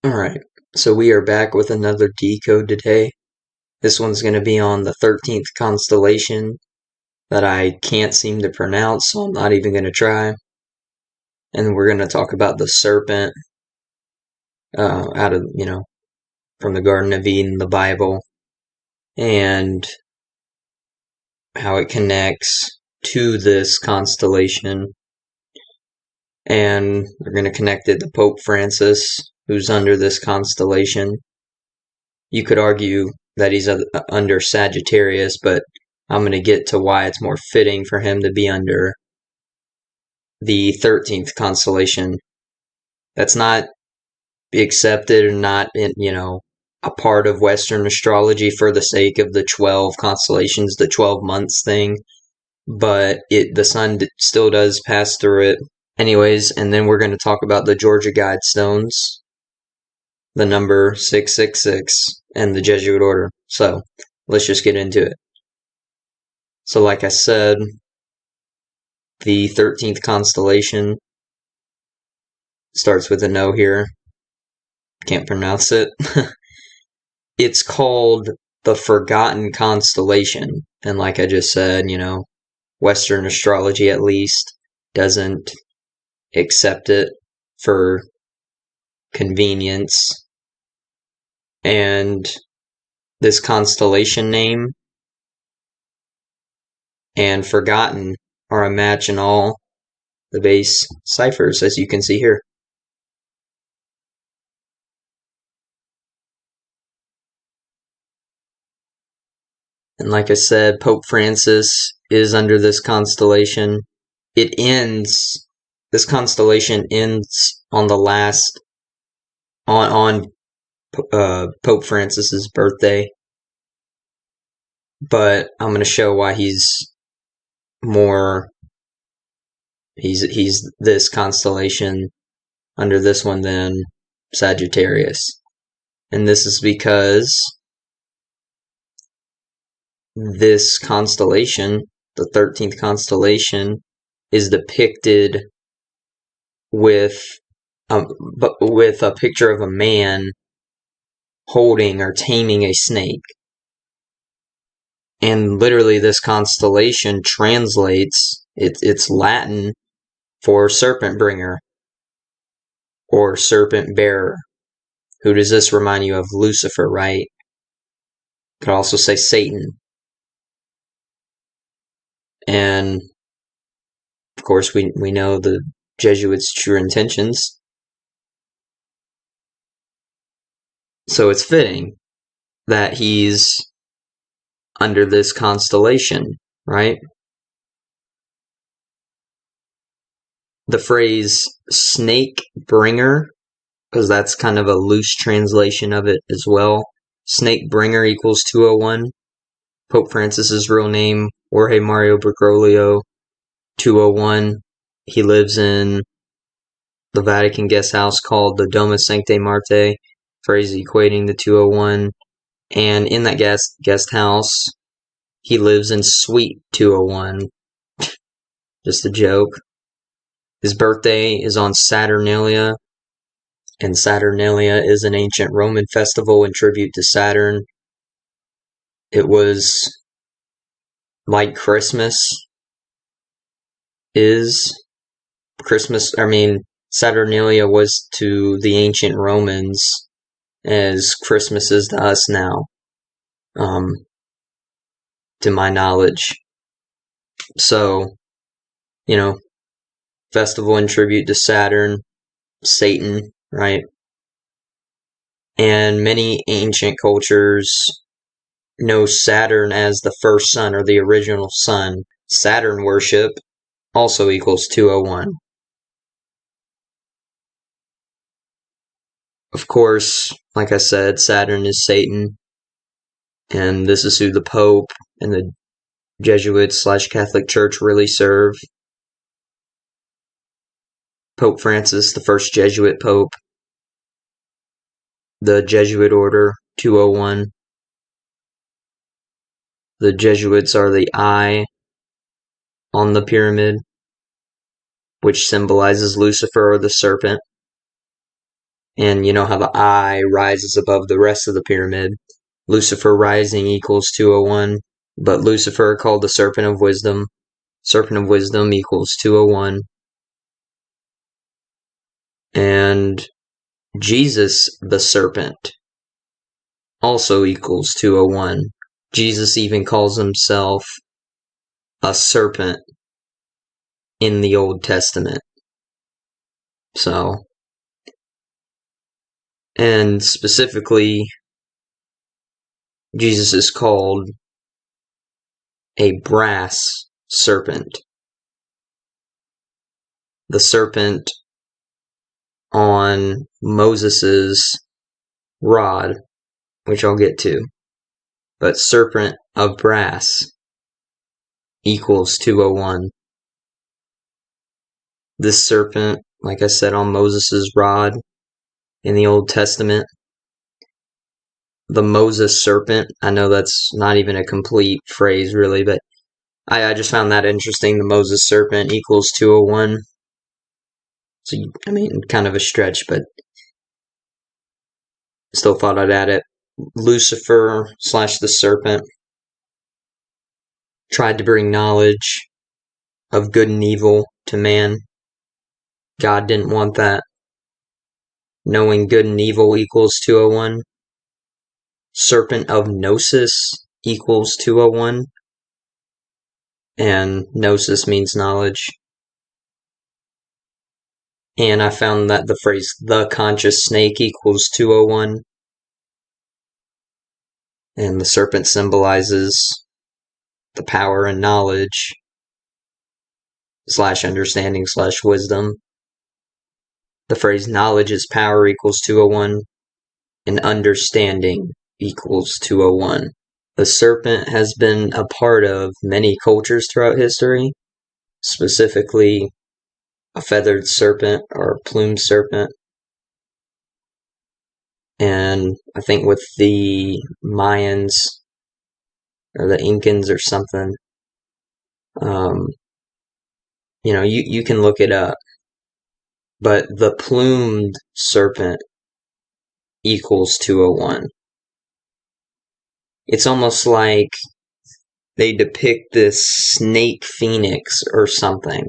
Alright, so we are back with another decode today. This one's going to be on the 13th constellation that I can't seem to pronounce, so I'm not even going to try. And we're going to talk about the serpent out of, from the Garden of Eden, the Bible, and how it connects to this constellation. And we're going to connect it to Pope Francis, who's under this constellation. You could argue that he's under Sagittarius, but I'm going to get to why it's more fitting for him to be under the 13th constellation. That's not accepted or not, a part of Western astrology for the sake of the 12 constellations, the 12 months thing, but the sun still does pass through it. Anyways, and then we're going to talk about the Georgia Guidestones, the number 666, and the Jesuit order. So, let's just get into it. So like I said, the 13th constellation starts with a no here. Can't pronounce it. It's called the Forgotten Constellation. And like I just said, Western astrology at least doesn't accept it for convenience. And this constellation name and forgotten are a match in all the base ciphers, as you can see here. And like I said, Pope Francis is under this constellation. This constellation ends on the last, on Pope Francis's birthday. But I'm going to show why he's this constellation under this one than Sagittarius. And this is because this constellation, the 13th constellation, is depicted with a picture of a man holding or taming a snake. And literally this constellation translates, it's Latin for serpent bringer or serpent bearer. Who does this remind you of? Lucifer, right? Could also say Satan. And of course we know the Jesuits' true intentions. So it's fitting that he's under this constellation, right? The phrase snake bringer, because that's kind of a loose translation of it as well. Snake bringer equals 201. Pope Francis's real name, Jorge Mario Bergoglio, 201. He lives in the Vatican guest house called the Domus Sanctae Martyr, phrase equating to 201. And in that guest house, he lives in Suite 201. Just a joke. His birthday is on Saturnalia, and Saturnalia is an ancient Roman festival in tribute to Saturn. It was like Christmas is. Saturnalia was to the ancient Romans as Christmas is to us now, to my knowledge. So, festival in tribute to Saturn, Satan, right? And many ancient cultures know Saturn as the first sun or the original sun. Saturn worship also equals 201. Of course, like I said, Saturn is Satan, and this is who the Pope and the Jesuits/Catholic Church really serve. Pope Francis, the first Jesuit Pope. The Jesuit order, 201. The Jesuits are the eye on the pyramid, which symbolizes Lucifer or the serpent. And you know how the eye rises above the rest of the pyramid. Lucifer rising equals 201. But Lucifer, called the Serpent of Wisdom. Serpent of Wisdom equals 201. And Jesus, the Serpent, also equals 201. Jesus even calls himself a serpent in the Old Testament. So, and specifically, Jesus is called a brass serpent. The serpent on Moses's rod, which I'll get to. But serpent of brass equals 201. This serpent, like I said, on Moses's rod in the Old Testament. The Moses serpent, I know that's not even a complete phrase really, but I just found that interesting. The Moses serpent equals 201. So, I mean, kind of a stretch, but still thought I'd add it. Lucifer / the serpent tried to bring knowledge of good and evil to man. God didn't want that. Knowing good and evil equals 201. Serpent of Gnosis equals 201. And Gnosis means knowledge. And I found that the phrase the conscious snake equals 201. And the serpent symbolizes the power and knowledge / understanding / wisdom. The phrase knowledge is power equals 201. And understanding equals 201. The serpent has been a part of many cultures throughout history, specifically a feathered serpent or a plumed serpent. And I think with the Mayans or the Incans or something, you can look it up. But the plumed serpent equals 201. It's almost like they depict this snake phoenix or something.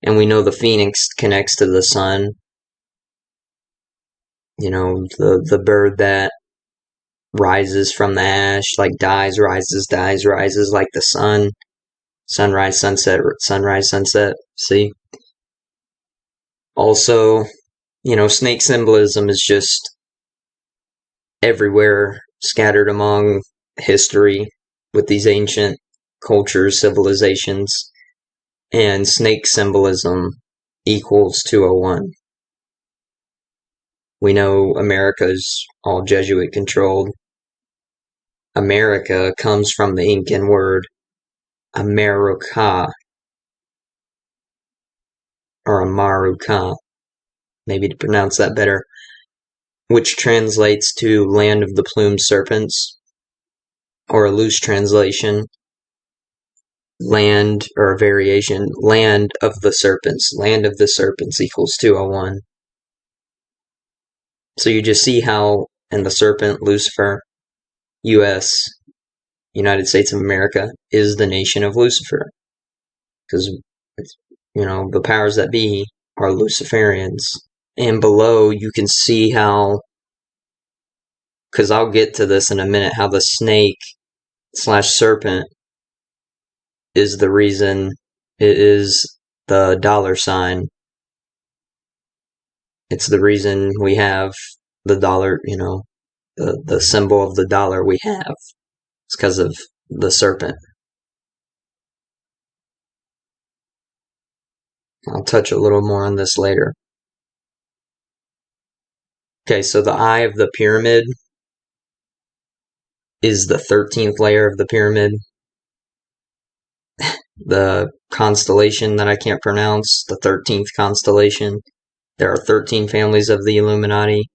And we know the phoenix connects to the sun. The bird that rises from the ash, like dies, rises, like the sun. Sunrise, sunset, sunrise, sunset. See? Also, snake symbolism is just everywhere, scattered among history with these ancient cultures, civilizations. And snake symbolism equals 201. We know America's all Jesuit controlled. America comes from the Incan word America or Amaruca, maybe to pronounce that better, which translates to land of the plumed serpents, or a loose translation, land, or a variation, land of the serpents. Land of the serpents equals 201. So you just see how, and the serpent, Lucifer, U.S., United States of America, is the nation of Lucifer. Because, the powers that be are Luciferians. And below, you can see how, because I'll get to this in a minute, how the snake / serpent is the reason it is the dollar sign. It's the reason we have the dollar, the symbol of the dollar we have. It's because of the serpent. I'll touch a little more on this later. Okay, so the eye of the pyramid is the 13th layer of the pyramid. The constellation that I can't pronounce, the 13th constellation. There are 13 families of the Illuminati.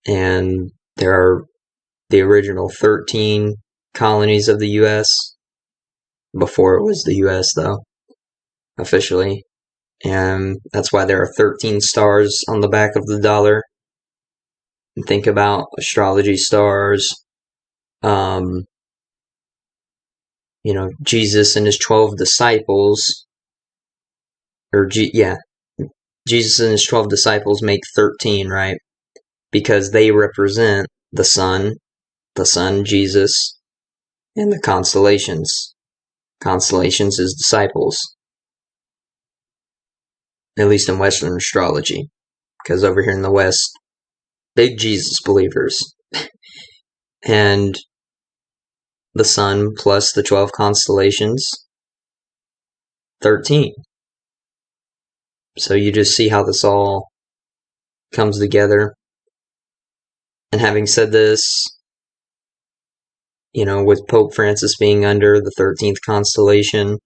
And there are the original 13 colonies of the U.S. Before it was the U.S., though, officially. And that's why there are 13 stars on the back of the dollar. and think about astrology stars. Jesus and his 12 disciples, Jesus and his 12 disciples make 13, right? Because they represent the sun, Jesus, and the constellations. Constellations is disciples. At least in Western astrology. Because over here in the West, big Jesus believers. And the sun plus the 12 constellations, 13. So you just see how this all comes together. And having said this, with Pope Francis being under the 13th constellation,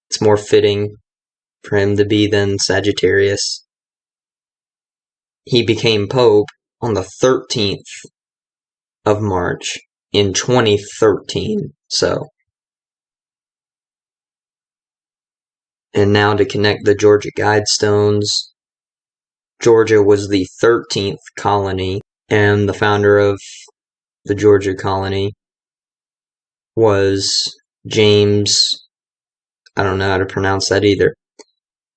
it's more fitting for him to be than Sagittarius. He became Pope on the 13th of March in 2013. And now to connect the Georgia Guidestones, Georgia was the 13th colony, and the founder of the Georgia colony was James. I don't know how to pronounce that either,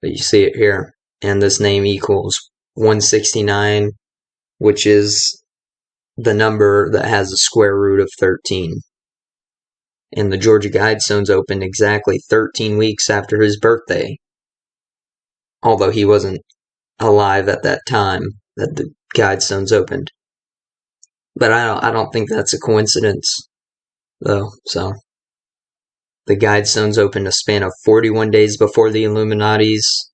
but you see it here. And this name equals 169, which is the number that has a square root of 13. And the Georgia Guidestones opened exactly 13 weeks after his birthday. Although he wasn't alive at that time that the Guidestones opened. But I don't think that's a coincidence, though. So the Guidestones opened a span of 41 days before the Illuminati's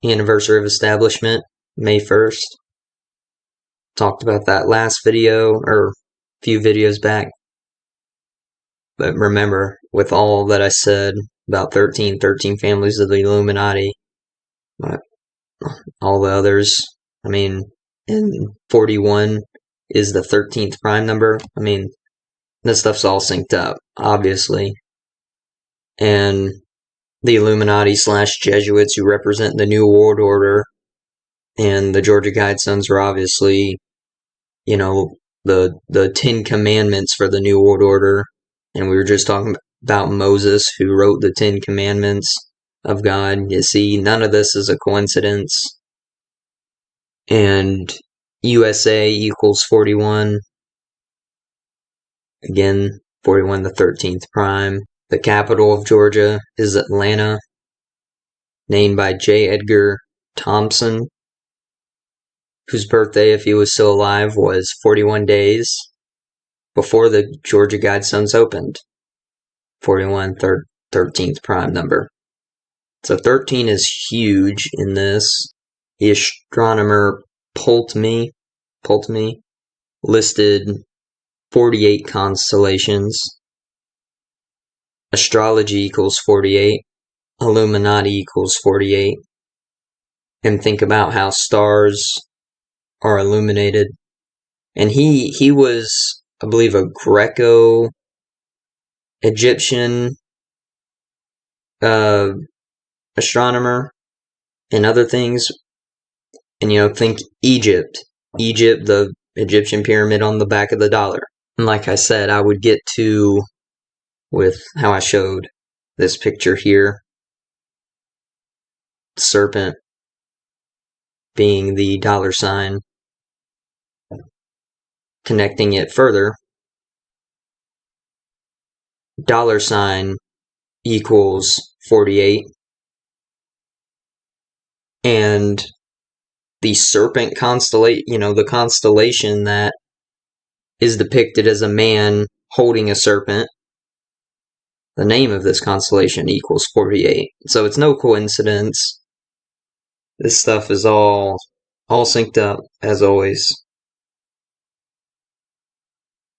anniversary of establishment, May 1st. Talked about that last video, or a few videos back. But remember, with all that I said about 13 families of the Illuminati, all the others, and 41 is the 13th prime number. This stuff's all synced up, obviously. And the Illuminati / Jesuits, who represent the New World Order, and the Georgia Guidestones are obviously, the 10 Commandments for the New World Order. And we were just talking about Moses, who wrote the 10 Commandments of God. You see, none of this is a coincidence. And USA equals 41. Again, 41, the 13th prime. The capital of Georgia is Atlanta, named by J. Edgar Thompson, whose birthday, if he was still alive, was 41 days before the Georgia Guidestones opened. 41, 13th prime number. So 13 is huge in this. The astronomer Ptolemy listed 48 constellations. Astrology equals 48. Illuminati equals 48. And think about how stars are illuminated. And he was, I believe, a Greco-Egyptian astronomer and other things. And think Egypt, the Egyptian pyramid on the back of the dollar. And like I said, I would get to with how I showed this picture here. Serpent being the dollar sign. Connecting it further, dollar sign equals 48. And the Serpent constellation, the constellation that is depicted as a man holding a serpent, the name of this constellation equals 48. So it's no coincidence. This stuff is all synced up, as always.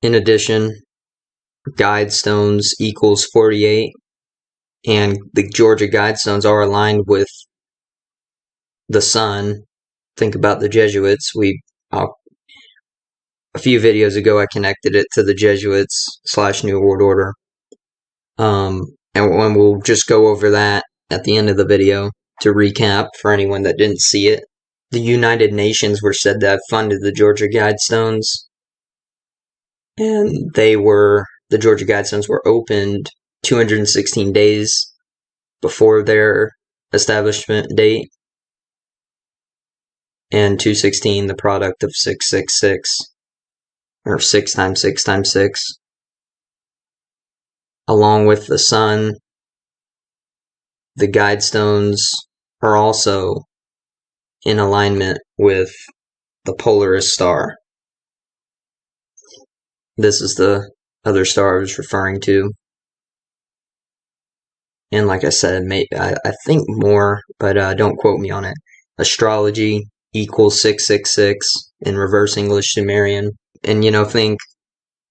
In addition, Guidestones equals 48, and the Georgia Guidestones are aligned with the sun. Think about the Jesuits. A few videos ago, I connected it to the Jesuits / New World Order. And we'll just go over that at the end of the video to recap for anyone that didn't see it. the United Nations were said to have funded the Georgia Guidestones, and the Georgia Guidestones were opened 216 days before their establishment date, and 216 the product of 666, or 6 times 6 times 6. Along with the sun, the Guidestones are also in alignment with the Polaris star. This is the other star I was referring to. And like I said, I think more, but don't quote me on it. Astrology equals 666 in reverse English Sumerian. And think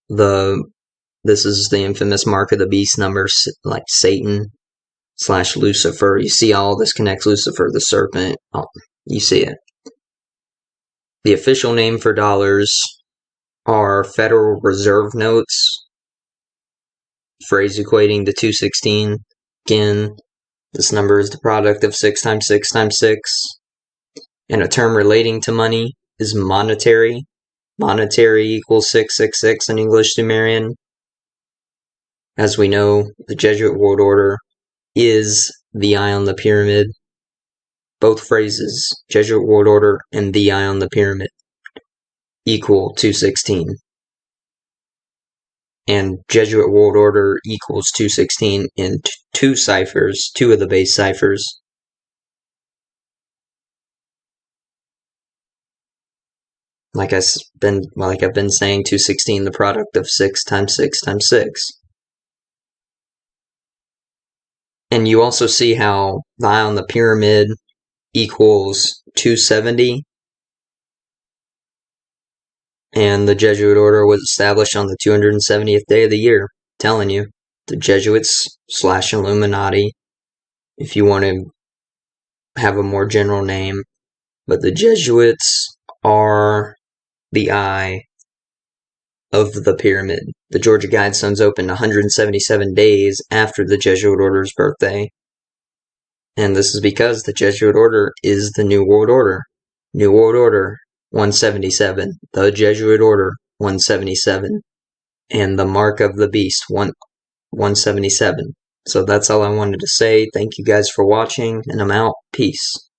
this is the infamous mark of the beast number, like Satan / Lucifer. You see all this connects Lucifer, the serpent. Oh, you see it. The official name for dollars are Federal Reserve notes, phrase equating to 216. Again, this number is the product of 6 times 6 times 6. And a term relating to money is monetary. Monetary equals 666 in English Sumerian. As we know, the Jesuit world order is the eye on the pyramid. Both phrases, Jesuit world order and the eye on the pyramid, equal 216. And Jesuit world order equals 216 in two ciphers, two of the base ciphers. Like I've been saying, 216, the product of 6 times 6 times 6. And you also see how the eye on the pyramid equals 270. And the Jesuit order was established on the 270th day of the year. Telling you, the Jesuits / Illuminati, if you want to have a more general name. But the Jesuits are the eye of the pyramid. The Georgia Guidestones opened 177 days after the Jesuit order's birthday. And this is because the Jesuit order is the New World Order. New World Order 177. The Jesuit order 177. And the mark of the beast 177. So that's all I wanted to say. Thank you guys for watching, and I'm out. Peace.